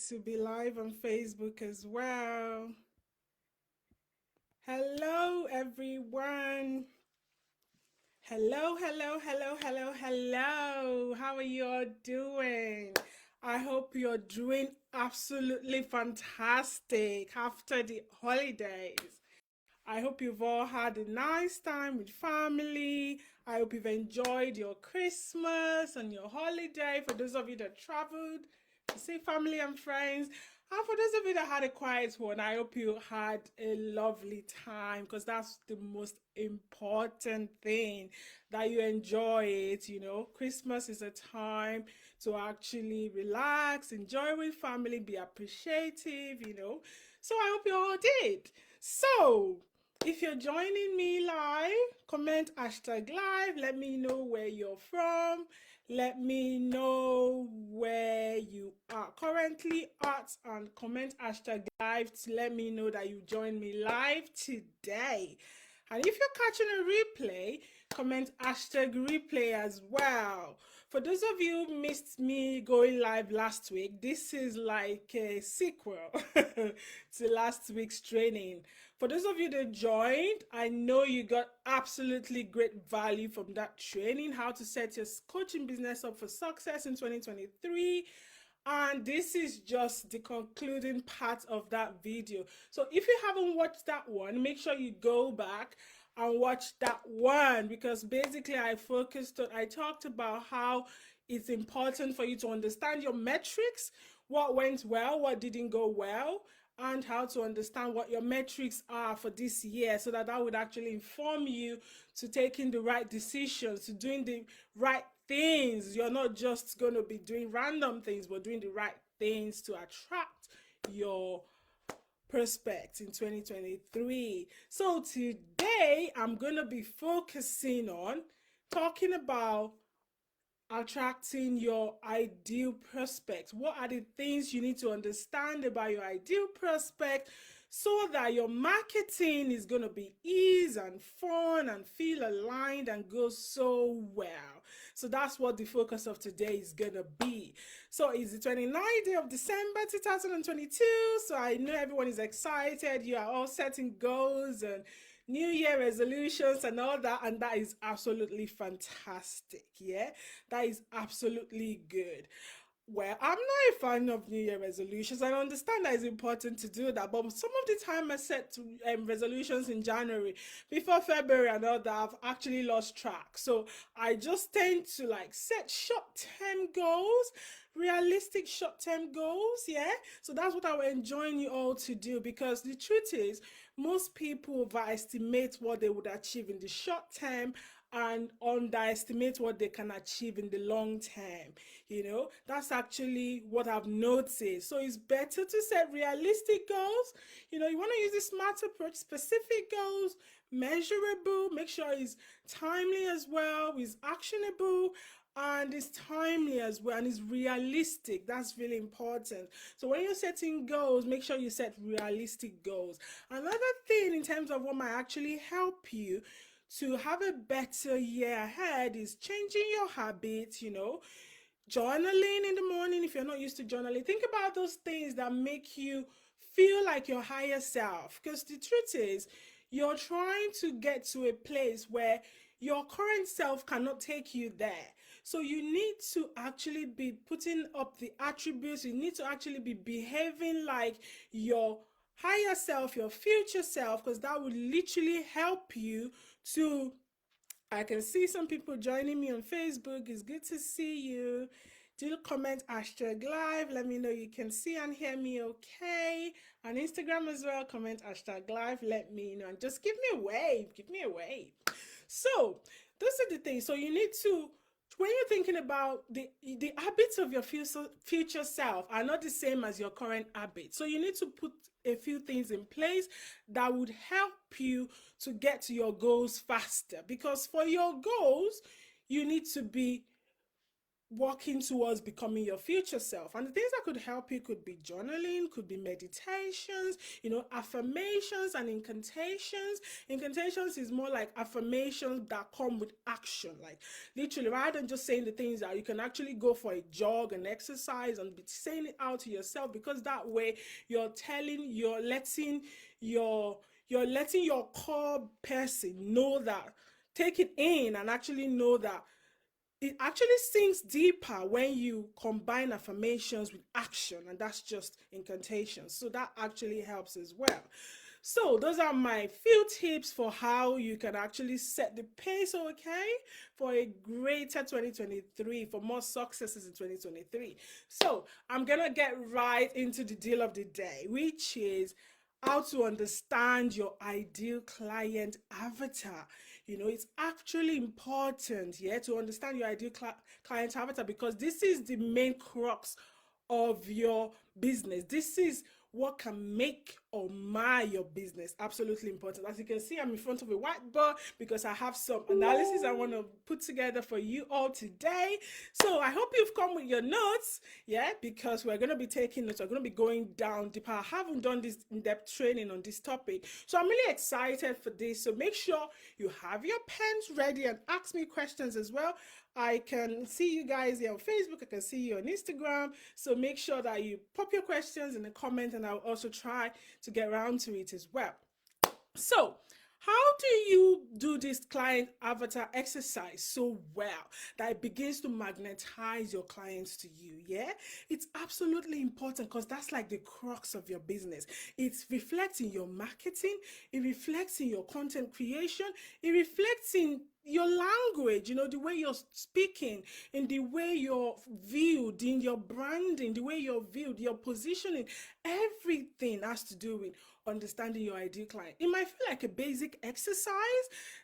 to be live on Facebook as well. Hello, everyone. Hello. How are you all doing? I hope you're doing absolutely fantastic after the holidays. I hope you've all had a nice time with family. I hope you've enjoyed your Christmas and your holiday. For those of you that traveled to see family and friends, and for those of you that had a quiet one, I hope you had a lovely time because that's the most important thing that you enjoy it. Christmas is a time to actually relax, enjoy with family, be appreciative. So I hope you all did. So, if you're joining me live, comment #live. Let me know where you're from. Let me know where you are currently at and comment #live to let me know that you joined me live today. And if you're catching a replay, comment #replay as well. For those of you who missed me going live last week, this is like a sequel to last week's training. For those of you that joined, I know you got absolutely great value from that training, how to set your coaching business up for success in 2023. And this is just the concluding part of that video. So if you haven't watched that one, make sure you go back and watch that one, because basically I talked about how it's important for you to understand your metrics, what went well, what didn't go well, and how to understand what your metrics are for this year, so that would actually inform you to taking the right decisions, to doing the right things. You're not just going to be doing random things, but doing the right things to attract your prospects in 2023. So today I'm going to be focusing on talking about attracting your ideal prospect. What are the things you need to understand about your ideal prospect so that your marketing is going to be easy and fun and feel aligned and go so well? So that's what the focus of today is going to be. So it's the 29th day of December 2022. So I know everyone is excited. You are all setting goals and New Year resolutions and all that, and that is absolutely fantastic. Yeah, that is absolutely good. Well, I'm not a fan of New Year resolutions. I understand that it's important to do that, but some of the time I set resolutions in January before February and all that, I've actually lost track. So I just tend to like set short-term goals, realistic short-term goals. Yeah. So that's what I will enjoin you all to do, because the truth is, most people overestimate what they would achieve in the short term and underestimate what they can achieve in the long term. That's actually what I've noticed. So it's better to set realistic goals. You want to use the smart approach, specific goals, measurable, make sure it's timely as well, it's actionable, and it's timely as well, and it's realistic. That's really important. So when you're setting goals, make sure you set realistic goals. Another thing in terms of what might actually help you to have a better year ahead is changing your habits. Journaling in the morning. If you're not used to journaling, think about those things that make you feel like your higher self, because the truth is, you're trying to get to a place where your current self cannot take you there. So you need to actually be putting up the attributes. You need to actually be behaving like your higher self, your future self, because that would literally help you to. I can see some people joining me on Facebook. It's good to see you. Do comment #live. Let me know you can see and hear me okay. On Instagram as well, comment #live. Let me know. And just give me a wave. Give me a wave. So those are the things. So you need to, when you're thinking about the habits of your future self are not the same as your current habits. So you need to put a few things in place that would help you to get to your goals faster. Because for your goals, you need to be working towards becoming your future self. And the things that could help you could be journaling, could be meditations, affirmations and incantations. Incantations is more like affirmations that come with action, like literally, rather than just saying the things that you can actually go for a jog and exercise and be saying it out to yourself, because that way you're letting your core person know that, take it in and actually know that it actually sinks deeper when you combine affirmations with action, and that's just incantations. So that actually helps as well. So those are my few tips for how you can actually set the pace, okay, for a greater 2023, for more successes in 2023. So I'm gonna get right into the deal of the day, which is how to understand your ideal client avatar. It's actually important, yeah, to understand your ideal client avatar, because this is the main crux of your business. This is what can make or mar your business. Absolutely important. As you can see, I'm in front of a whiteboard because I have some analysis I want to put together for you all today. So I hope you've come with your notes, yeah, because we're going to be taking notes. We're going to be going down deeper. I haven't done this in-depth training on this topic, so I'm really excited for this. So make sure you have your pens ready and ask me questions as well. I can see you guys here on Facebook. I can see you on Instagram. So make sure that you pop your questions in the comment, and I'll also try to get around to it as well. So, how do you do this client avatar exercise so well that it begins to magnetize your clients to you? Yeah, it's absolutely important, because that's like the crux of your business. It reflects in your marketing, it reflects in your content creation, it reflects in your language, the way you're speaking, in the way you're viewed, in your branding, the way you're viewed, your positioning. Everything has to do with understanding your ideal client. It might feel like a basic exercise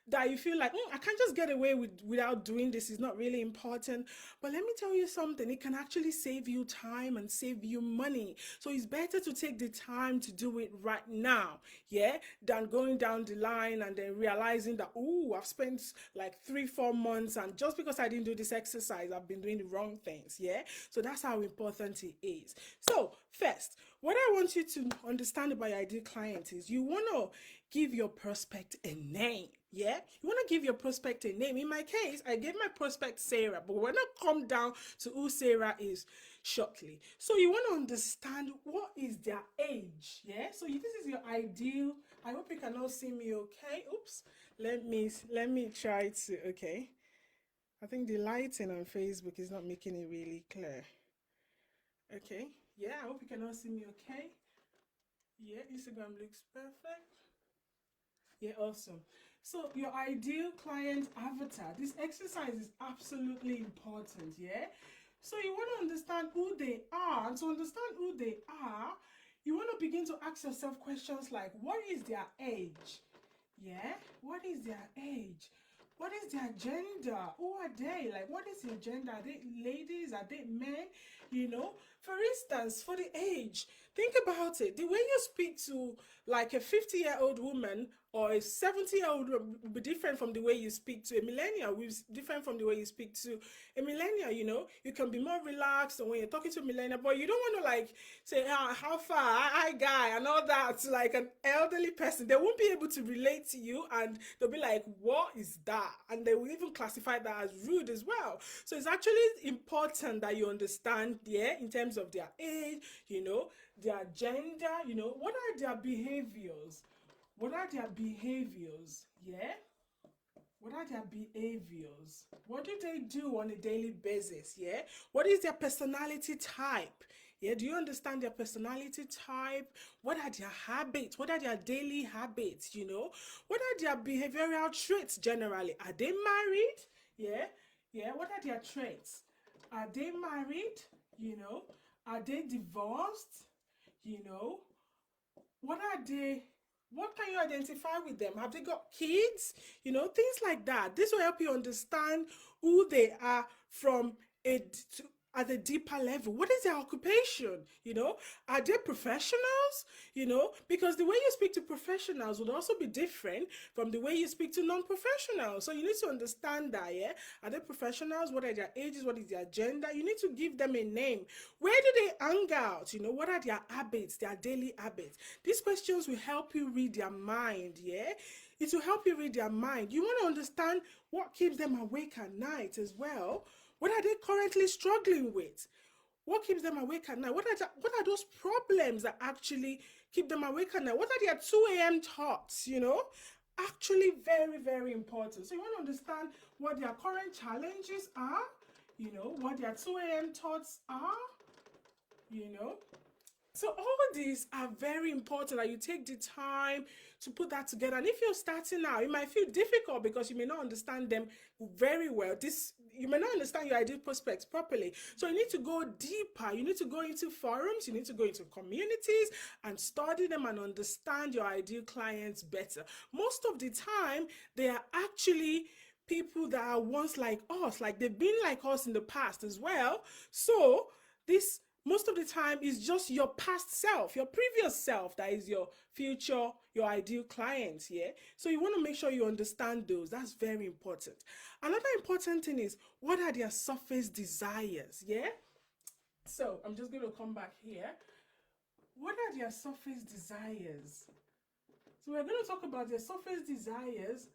that you feel like, I can't just get away without doing this. It's not really important. But let me tell you something, it can actually save you time and save you money. So it's better to take the time to do it right now, yeah, than going down the line and then realizing that, I've spent like 3-4 months, and just because I didn't do this exercise, I've been doing the wrong things, yeah. So that's how important it is. So first, what I want you to understand about your ideal client is you want to give your prospect a name. Yeah, you want to give your prospect a name. In my case, I gave my prospect Sarah, but we're not come down to who Sarah is shortly. So you want to understand what is their age. Yeah, so this is your ideal. I hope you can all see me okay. Oops, let me try to. Okay, I think the lighting on Facebook is not making it really clear. Okay, yeah, I hope you can all see me okay. Yeah, Instagram looks perfect. Yeah, awesome. So your ideal client avatar, this exercise is absolutely important, yeah? So you want to understand who they are. And to understand who they are, you want to begin to ask yourself questions like, what is their age? Yeah, what is their age? What is their gender? Who are they? Like, what is their gender? Are they ladies? Are they men? For instance, for the age, think about it. The way you speak to like a 50-year-old woman or a 70-year-old will be different from the way you speak to a millennial, will be different from the way you speak to a millennial. You can be more relaxed when you're talking to a millennial, but you don't want to like say, how far, hi guy, and all that to like an elderly person. They won't be able to relate to you, and they'll be like, what is that? And they will even classify that as rude as well. So it's actually important that you understand, yeah, in terms of their age, their gender, what are their behaviors? What are their behaviors? Yeah? What are their behaviors? What do they do on a daily basis? Yeah? What is their personality type? Yeah, do you understand their personality type? What are their habits? What are their daily habits? What are their behavioral traits generally? Are they married? Yeah? Yeah, what are their traits? Are they married? Are they divorced? You know, what are they? What can you identify with them? Have they got kids? Things like that. This will help you understand who they are from a at the deeper level. What is their occupation? Are they professionals? Because the way you speak to professionals would also be different from the way you speak to non-professionals. So you need to understand that, yeah? Are they professionals? What are their ages? What is their gender? You need to give them a name. Where do they hang out? What are their habits, their daily habits? These questions will help you read their mind, yeah? It will help you read their mind. You want to understand what keeps them awake at night as well. What are they currently struggling with? What keeps them awake at night? What are those problems that actually keep them awake at night? What are their 2 a.m. thoughts? Actually very, very important. So you want to understand what their current challenges are, what their 2 a.m. thoughts are, you know. So all these are very important that you take the time to put that together. And if you're starting out, it might feel difficult because you may not understand them very well. You may not understand your ideal prospects properly. So you need to go deeper. You need to go into forums, you need to go into communities and study them and understand your ideal clients better. Most of the time, they are actually people that are once like us, like they've been like us in the past as well. So this most of the time is just your past self, your previous self, that is your future, your ideal client. Yeah, so you want to make sure you understand those. That's very important. Another important thing is, what are their surface desires? Yeah, so I'm just going to come back here. What are their surface desires? So we're going to talk about their surface desires.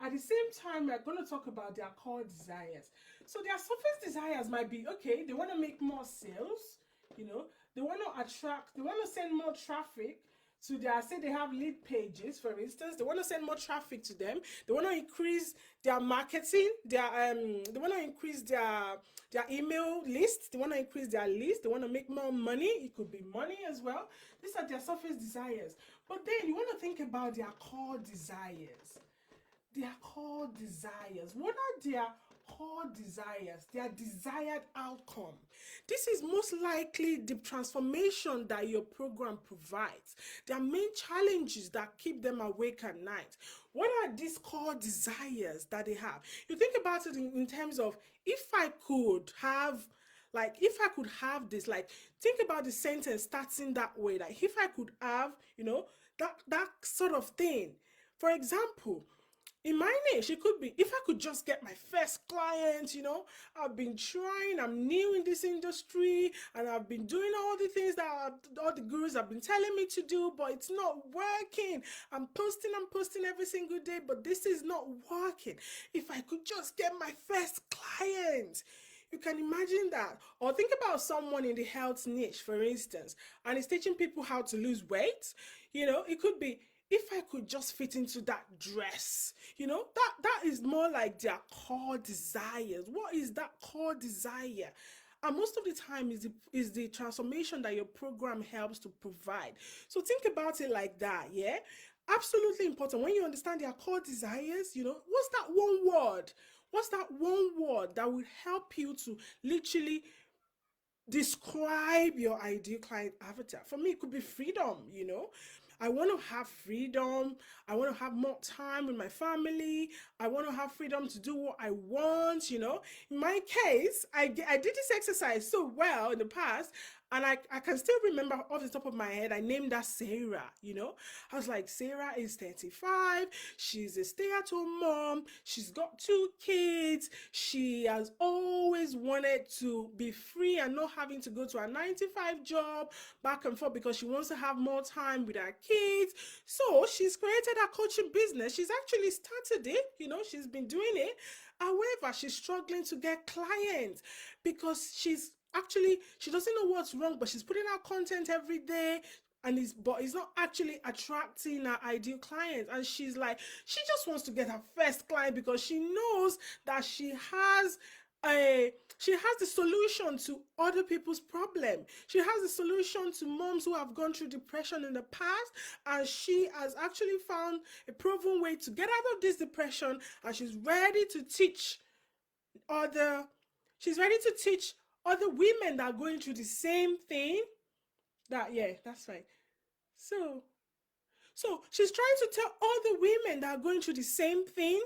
At the same time, we're going to talk about their core desires. So their surface desires might be, okay, they want to make more sales, they want to attract, they want to send more traffic to their, say they have lead pages, for instance. They want to send more traffic to them. They want to increase their marketing, they want to increase their email list. They want to increase their list. They want to make more money. It could be money as well. These are their surface desires. But then you want to think about their core desires. Their core desires. What are their core desires? Their desired outcome. This is most likely the transformation that your program provides. Their main challenges that keep them awake at night. What are these core desires that they have? You think about it in terms of, if I could have this, like, think about the sentence starting that way, like, if I could have, that sort of thing. For example, in my niche, it could be, if I could just get my first client. I've been trying, I'm new in this industry, and I've been doing all the things that all the gurus have been telling me to do, but it's not working. I'm posting every single day, but this is not working. If I could just get my first client. You can imagine that. Or think about someone in the health niche, for instance, and is teaching people how to lose weight. It could be, if I could just fit into that dress. That is more like their core desires. What is that core desire? And most of the time is the transformation that your program helps to provide. So think about it like that, yeah? Absolutely important. When you understand their core desires, what's that one word? What's that one word that will help you to literally describe your ideal client avatar? For me, it could be freedom. I want to have freedom. I want to have more time with my family. I want to have freedom to do what I want. In my case, I did this exercise so well in the past, and I can still remember off the top of my head, I named her Sarah. I was like, Sarah is 35. She's a stay-at-home mom. She's got 2 kids. She has always wanted to be free and not having to go to a 9 to 5 job back and forth, because she wants to have more time with her kids. So she's created a coaching business. She's actually started it. She's been doing it. However, she's struggling to get clients because she doesn't know what's wrong, but she's putting out content every day, and it's not actually attracting her ideal clients. And she's like, she just wants to get her first client because she knows that she has the solution to other people's problem. She has the solution to moms who have gone through depression in the past, and she has actually found a proven way to get out of this depression, and she's ready to teach other women that are going through the same thing. That's right. So she's trying to tell other women that are going through the same thing.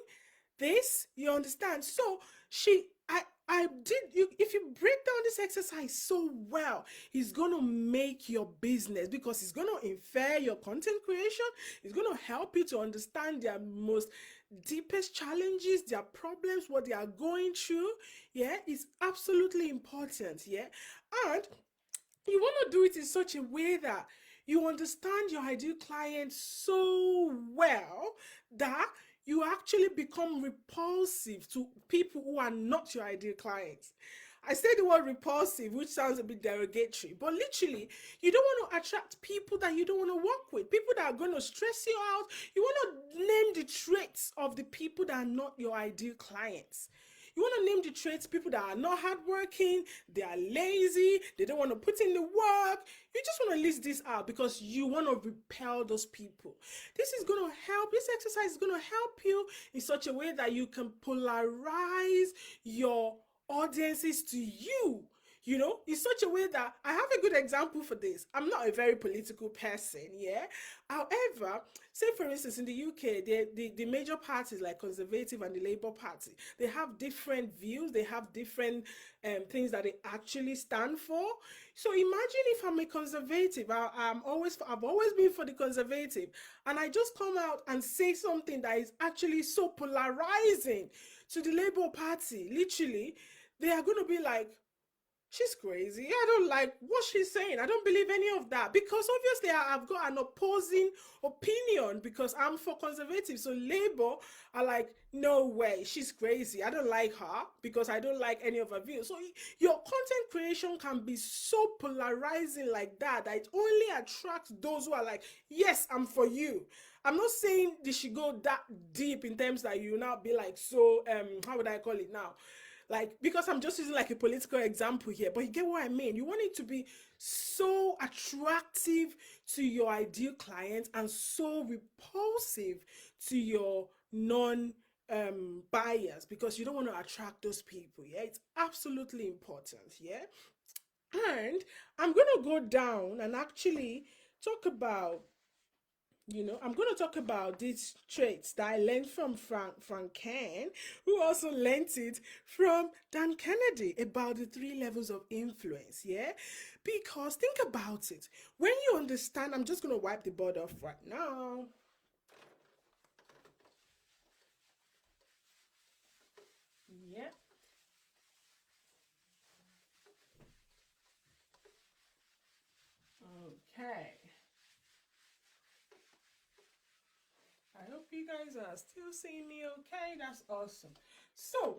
You understand? So if you break down this exercise so well, it's going to make your business, because it's going to infer your content creation. It's going to help you to understand their most deepest challenges, their problems, what they are going through. Yeah, it's absolutely important. Yeah, and you want to do it in such a way that you understand your ideal client so well that you actually become repulsive to people who are not your ideal clients. I say the word repulsive, which sounds a bit derogatory, but literally, you don't want to attract people that you don't want to work with, people that are going to stress you out. You want to name the traits of the people that are not your ideal clients. You want to name the traits, people that are not hardworking, they are lazy, they don't want to put in the work. You just want to list this out because you want to repel those people. This is going to help, this exercise is going to help you in such a way that you can polarize your audiences to you. You know, in such a way that I have a good example for this. I'm not a very political person, yeah. However, say for instance, in the UK, the major parties like Conservative and the Labour Party, they have different views, they have different things that they actually stand for. So imagine if I'm a conservative, I've always been for the conservative, and I just come out and say something that is actually so polarizing to the Labour Party. Literally, they are going to be like, she's crazy. I don't like what she's saying. I don't believe any of that, because obviously I've got an opposing opinion because I'm for conservative. So Labour are like, no way, she's crazy. I don't like her because I don't like any of her views. So your content creation can be so polarizing like that that it only attracts those who are like, yes, I'm for you. I'm not saying they should go that deep in terms that you now be like, so how would I call it now? Like, because I'm just using like a political example here, but you get what I mean. You want it to be so attractive to your ideal client and so repulsive to your non buyers, because you don't want to attract those people. Yeah, it's absolutely important. Yeah, and I'm gonna go down and actually talk about, I'm going to talk about these traits that I learned from Frank Kern, who also learned it from Dan Kennedy, about the 3 levels of influence. Yeah, because think about it. When you understand, I'm just going to wipe the board off right now. Yeah. Okay. I hope you guys are still seeing me okay. That's awesome. So,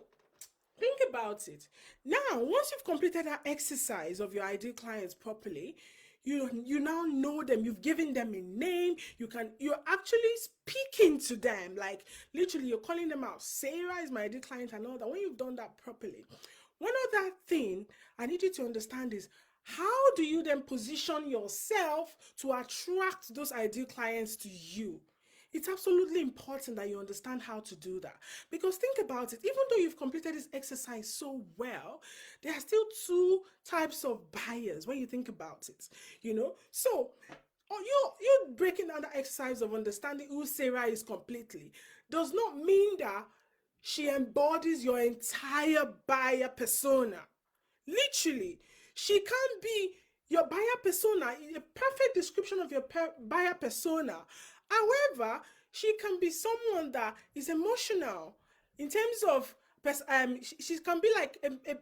think about it. Now, once you've completed that exercise of your ideal clients properly, you now know them. You've given them a name. You're actually speaking to them. Like literally, you're calling them out. Sarah is my ideal client and all that. When you've done that properly, one other thing I need you to understand is, how do you then position yourself to attract those ideal clients to you? It's absolutely important that you understand how to do that. Because think about it, even though you've completed this exercise so well, there are still two types of buyers when you think about it. So you breaking down the exercise of understanding who Sarah is completely does not mean that she embodies your entire buyer persona. Literally, she can't be your buyer persona, a perfect description of your buyer persona. However, she can be someone that is emotional in terms of she can be like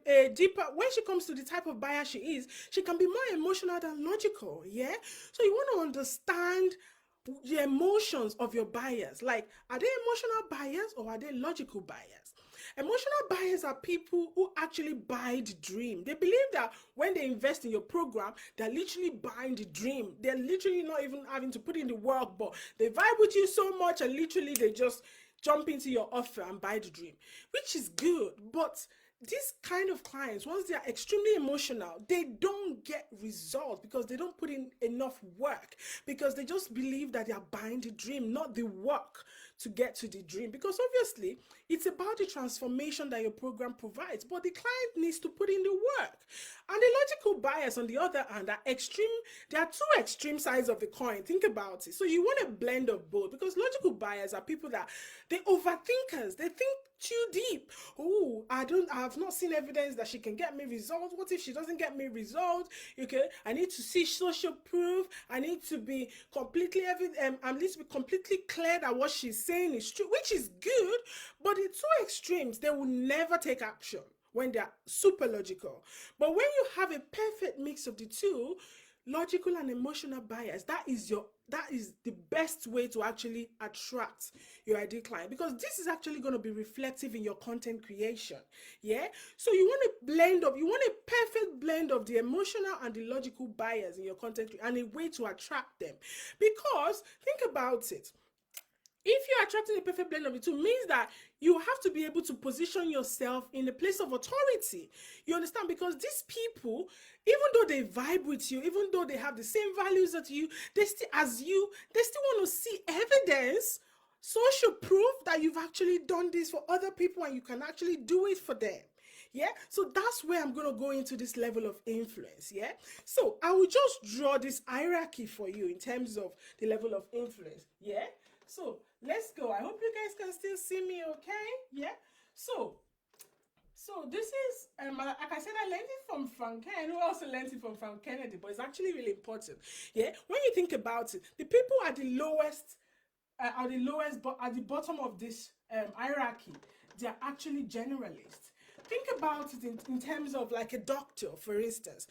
a deeper, when she comes to the type of buyer she is, she can be more emotional than logical. Yeah, so you want to understand the emotions of your buyers. Like, are they emotional buyers or are they logical buyers? Emotional buyers are people who actually buy the dream. They believe that when they invest in your program, they're literally buying the dream. They're literally not even having to put in the work, but they vibe with you so much and literally they just jump into your offer and buy the dream, which is good. But these kind of clients, once they are extremely emotional, they don't get results because they don't put in enough work, because they just believe that they are buying the dream, not the work to get to the dream. Because obviously it's about the transformation that your program provides, but the client needs to put in the work. And the logical buyers, on the other hand, are extreme. There are two extreme sides of the coin. Think about it. So you want a blend of both, because logical buyers are people that they overthinkers. They think too deep. Oh, I have not seen evidence that she can get me results. What if she doesn't get me results? Okay, I need to see social proof. I need to be completely I need to be completely clear that what she's saying is true, which is good. But the two extremes, they will never take action when they're super logical. But when you have a perfect mix of the two, logical and emotional bias, that is the best way to actually attract your ideal client, because this is actually going to be reflective in your content creation. Yeah, so you want a perfect blend of the emotional and the logical bias in your content and a way to attract them. Because think about it, if you're attracting a perfect blend of the two, means that you have to be able to position yourself in a place of authority. You understand? Because these people, even though they vibe with you, even though they have the same values as you, they still want to see evidence, social proof that you've actually done this for other people and you can actually do it for them. Yeah, so that's where I'm going to go into this level of influence. Yeah, so I will just draw this hierarchy for you in terms of the level of influence. Yeah, so let's go. I hope you guys can still see me okay. Yeah, so this is like I said, I learned it from Frank Kennedy, who also learned it from Frank Kennedy, but it's actually really important. Yeah, when you think about it, the people at the lowest but at the bottom of this hierarchy, they're actually generalists. Think about it in terms of like a doctor, for instance.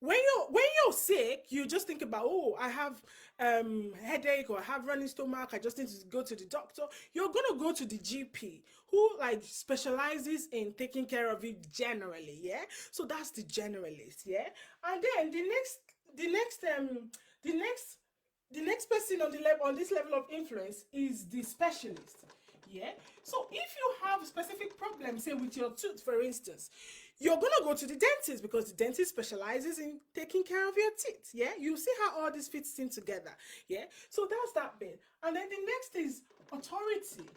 When you're sick, you just think about, oh, I have headache, or I have running stomach, I just need to go to the doctor. You're gonna go to the GP, who like specializes in taking care of it generally. Yeah, so that's the generalist. Yeah, and then the next the next person on the level on this level of influence is the specialist. Yeah, so if you have specific problems, say with your tooth, for instance, you're gonna go to the dentist, because the dentist specializes in taking care of your teeth. Yeah, you see how all this fits in together. Yeah, so that's that bit. And then the next is authority.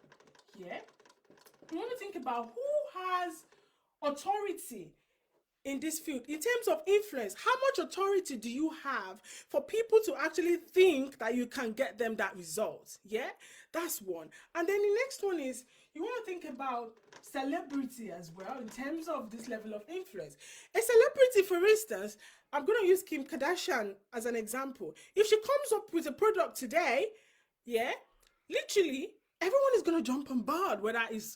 Yeah, you want to think about who has authority in this field in terms of influence. How much authority do you have for people to actually think that you can get them that result? Yeah, that's one. And then the next one is, you want to think about celebrity as well in terms of this level of influence. A celebrity, for instance, I'm going to use Kim Kardashian as an example. If she comes up with a product today, yeah, literally everyone is going to jump on board, whether it's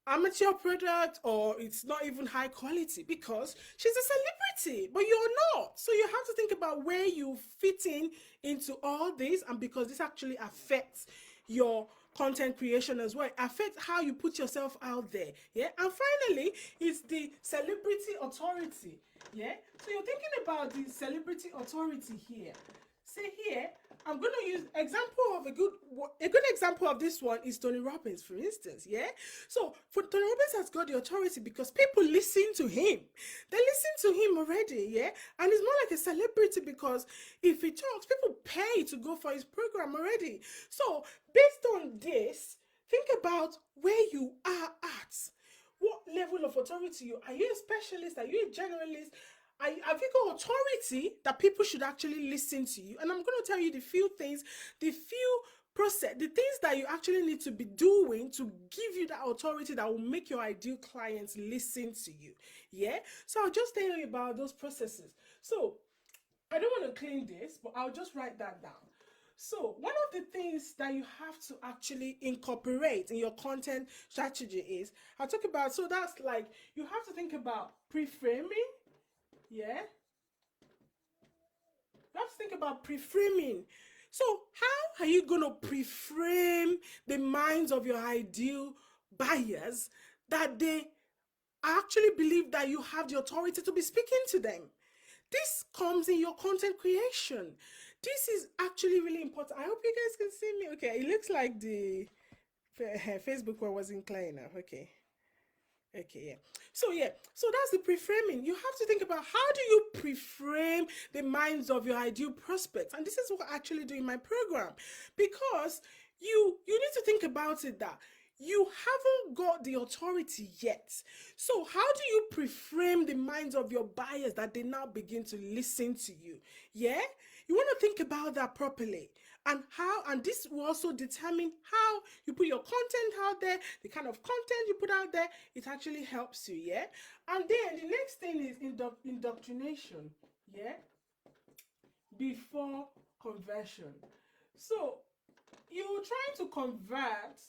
amateur product or it's not even high quality, because she's a celebrity but you're not. So you have to think about where you fit in into all this, and because this actually affects your content creation as well, it affects how you put yourself out there. Yeah, and finally, it's the celebrity authority. Yeah, so you're thinking about the celebrity authority here. See here, I'm going to use example of a good example of this one is Tony Robbins, for instance. Yeah, so for Tony Robbins has got the authority because people listen to him. They listen to him already. Yeah, and it's more like a celebrity because if he talks, people pay to go for his program already. So based on this, think about where you are at. What level of authority are you a specialist? Are you a generalist? Have you got authority that people should actually listen to you? And I'm going to tell you the few things, the few process, the things that you actually need to be doing to give you that authority that will make your ideal clients listen to you. Yeah, so I'll just tell you about those processes. So I don't want to clean this, but I'll just write that down. So one of the things that you have to actually incorporate in your content strategy is, I'll talk about, so that's like, you have to think about pre-framing. Yeah, you have to think about pre-framing. So how are you going to pre-frame the minds of your ideal buyers that they actually believe that you have the authority to be speaking to them? This comes in your content creation. This is actually really important. I hope you guys can see me. Okay, it looks like the Facebook one wasn't clear enough. Okay. Okay, yeah. So that's the pre-framing. You have to think about, how do you pre-frame the minds of your ideal prospects? And this is what I actually do in my program, because you need to think about it that you haven't got the authority yet. So how do you pre-frame the minds of your buyers that they now begin to listen to you? Yeah? You want to think about that properly. And this will also determine how you put your content out there, the kind of content you put out there. It actually helps you, yeah. And then the next thing is indoctrination, yeah, before conversion. So you're trying to convert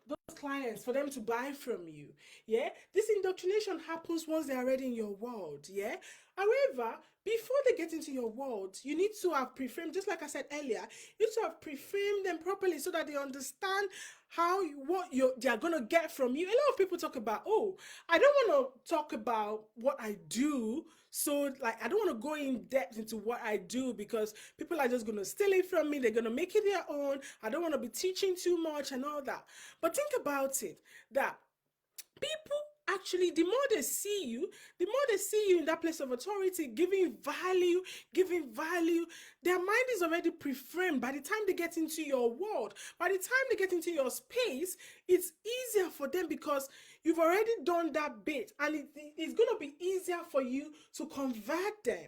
those clients for them to buy from you, yeah. This indoctrination happens once they're already in your world, yeah. However, before they get into your world, you need to have pre-framed, just like I said earlier, you need to have pre-framed them properly so that they understand what they're gonna get from you. A lot of people talk about, oh, I don't want to talk about what I do, so like I don't want to go in depth into what I do because people are just gonna steal it from me, they're gonna make it their own. I don't want to be teaching too much and all that. But think about it, that people actually, the more they see you, the more they see you in that place of authority, giving value, their mind is already pre-framed. By the time they get into your world, by the time they get into your space, it's easier for them because you've already done that bit, and it's going to be easier for you to convert them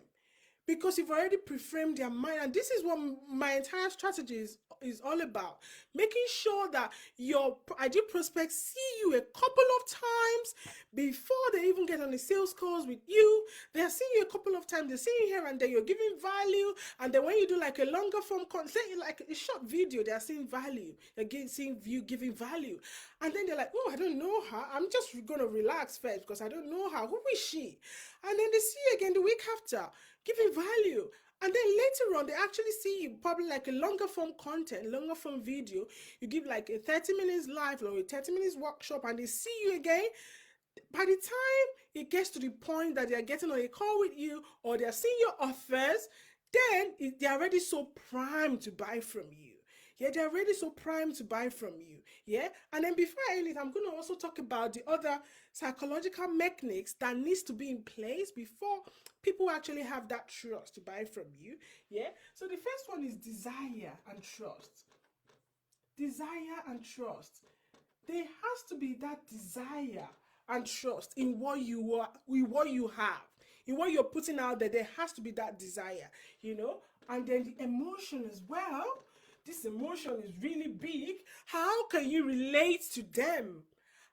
because you've already pre-framed their mind. And this is what my entire strategy is all about, making sure that your ideal prospects see you a couple of times before they even get on the sales calls with you. They're seeing you a couple of times, they're seeing you here and there, you're giving value. And then when you do like a longer form content, like a short video, they're seeing value, seeing you giving value. And then they're like, oh, I don't know her, I'm just gonna relax first because I don't know her, who is she? And then they see you again the week after, giving value. And then later on, they actually see you probably like a longer form content, longer form video. You give like a 30 minutes live or a 30 minutes workshop, and they see you again. By the time it gets to the point that they're getting on a call with you or they're seeing your offers, then they're already so primed to buy from you. Yeah, they're already so primed to buy from you. Yeah. And then before I end it, I'm going to also talk about the other psychological mechanics that needs to be in place before people actually have that trust to buy from you. Yeah. So the first one is desire and trust. Desire and trust. There has to be that desire and trust in what you are, in what you have, in what you're putting out there. There has to be that desire, you know. And then the emotion as well. This emotion is really big. How can you relate to them?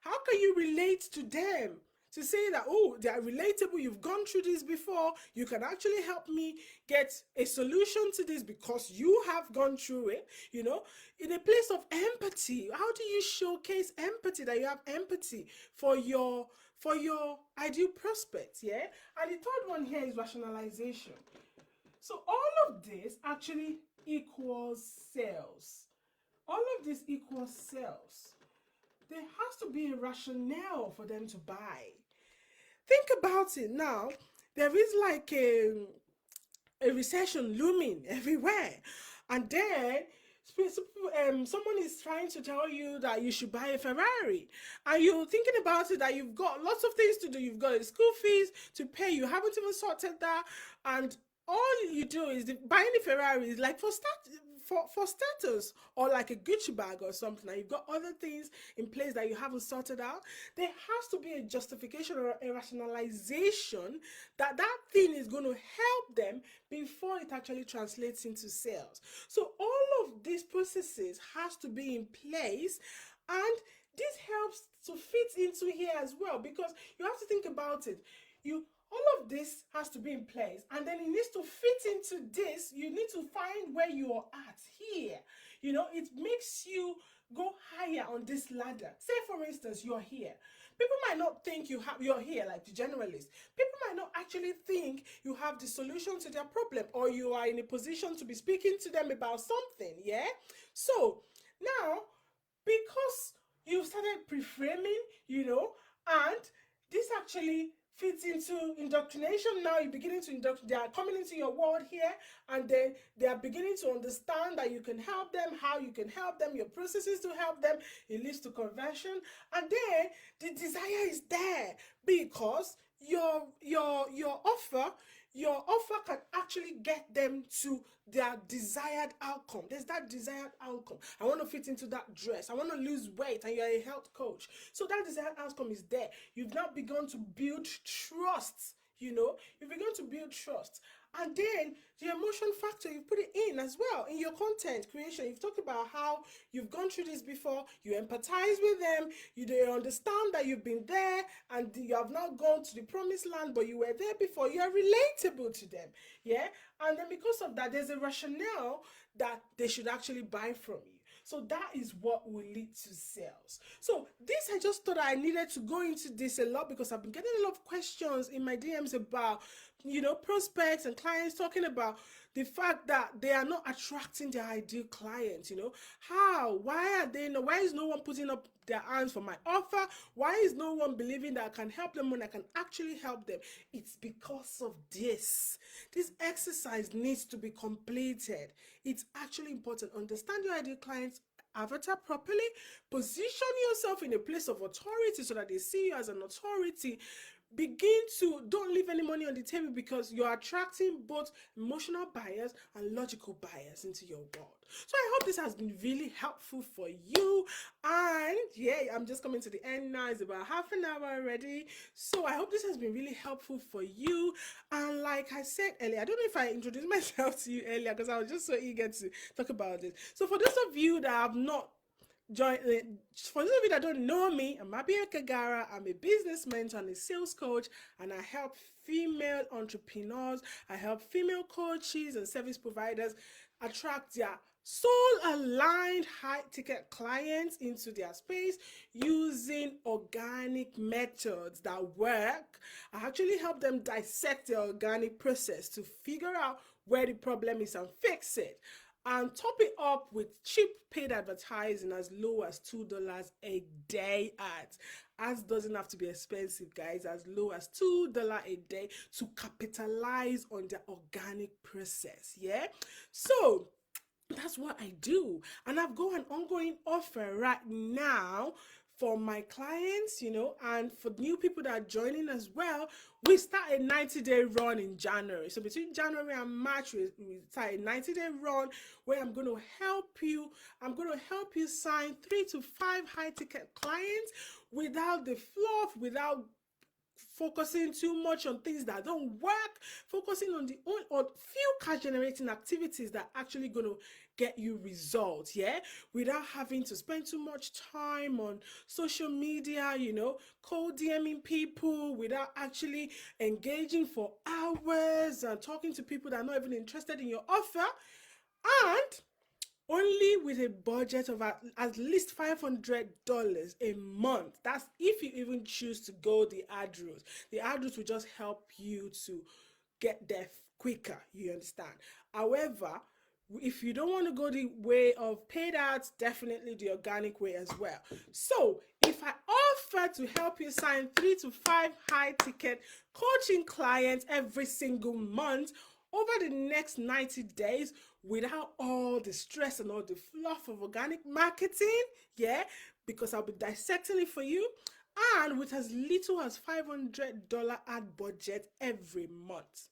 How can you relate to them? To say that, oh, they are relatable, you've gone through this before, you can actually help me get a solution to this because you have gone through it, you know, in a place of empathy. How do you showcase empathy, that you have empathy for your ideal prospects? Yeah. And the third one here is rationalization. So all of this actually equals sales. All of this equals sales. There has to be a rationale for them to buy. Think about it now. There is like a recession looming everywhere, and then someone is trying to tell you that you should buy a Ferrari, and you're thinking about it, that you've got lots of things to do, you've got school fees to pay, you haven't even sorted that, and all you do is buying the Ferrari is like for status, or like a Gucci bag or something, and you've got other things in place that you haven't sorted out. There has to be a justification or a rationalization that that thing is going to help them before it actually translates into sales. So all of these processes has to be in place, and this helps to fit into here as well, because you have to think about it. All of this has to be in place, and then it needs to fit into this. You need to find where you're at here. You know, it makes you go higher on this ladder. Say for instance, you're here. People might not think you're here, like the generalist. People might not actually think you have the solution to their problem, or you are in a position to be speaking to them about something. Yeah. So now, because you started pre-framing, you know, and this actually fits into indoctrination. Now you're beginning to they are coming into your world here, and then they are beginning to understand that you can help them, how you can help them, your processes to help them. It leads to conversion, and then the desire is there because your offer can actually get them to their desired outcome. There's that desired outcome. I want to fit into that dress. I want to lose weight, and you're a health coach. So that desired outcome is there. You've now begun to build trust. You know, you've begun to build trust. And then the emotion factor, you put it in as well in your content creation. You've talked about how you've gone through this before, you empathize with them, they understand that you've been there and you have not gone to the promised land, but you were there before. You are relatable to them. Yeah. And then because of that, there's a rationale that they should actually buy from you. So that is what will lead to sales. So this, I just thought I needed to go into this a lot because I've been getting a lot of questions in my DMs about, prospects and clients talking about the fact that they are not attracting their ideal clients. How? Why are they not? Why is no one putting up their hands for my offer? Why is no one believing that I can help them when I can actually help them? It's because of this. This exercise needs to be completed. It's actually important. Understand your ideal clients avatar properly, position yourself in a place of authority so that they see you as an authority. Begin to don't leave any money on the table because you're attracting both emotional buyers and logical buyers into your world. So I hope this has been really helpful for you. And yeah, I'm just coming to the end now. It's about half an hour already. So I hope this has been really helpful for you. And like I said earlier, I don't know if I introduced myself to you earlier because I was just so eager to talk about this. So for those of you that have not for those of you that don't know me, I'm Abia Kagara. I'm a business mentor and a sales coach, and I help female entrepreneurs, I help female coaches and service providers attract their soul aligned high ticket clients into their space using organic methods that work. I actually help them dissect the organic process to figure out where the problem is and fix it, and top it up with cheap paid advertising as low as $2 a day ads. Ads doesn't have to be expensive, guys, as low as $2 a day to capitalize on the organic process. Yeah. So that's what I do. And I've got an ongoing offer right now for my clients, and for new people that are joining as well. We start a 90-day run in January. So between January and March, we start a 90-day run where I'm going to help you. I'm going to help you sign 3 to 5 high ticket clients without the fluff, without focusing too much on things that don't work, focusing on few cash generating activities that are actually going to get you results, yeah, without having to spend too much time on social media, cold DMing people, without actually engaging for hours and talking to people that are not even interested in your offer, and only with a budget of at least $500 a month. That's if you even choose to go the ad route. The ad route will just help you to get there quicker, you understand. However, if you don't want to go the way of paid ads, definitely the organic way as well. So if I offer to help you sign 3 to 5 high ticket coaching clients every single month over the next 90 days without all the stress and all the fluff of organic marketing, yeah, because I'll be dissecting it for you, and with as little as $500 ad budget every month.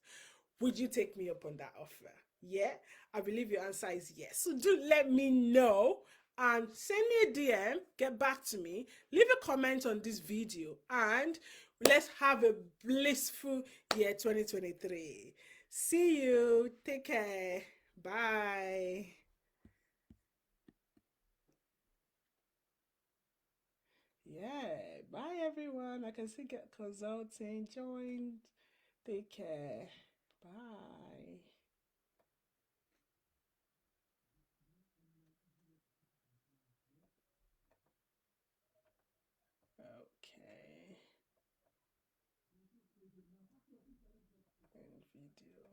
Would you take me up on that offer? Yeah, I believe your answer is yes. So do let me know and send me a DM, get back to me, leave a comment on this video, and let's have a blissful year 2023. See you. Take care. Bye. Yeah. Bye, everyone. I can see get consulting joined. Take care. Bye. Okay. End video.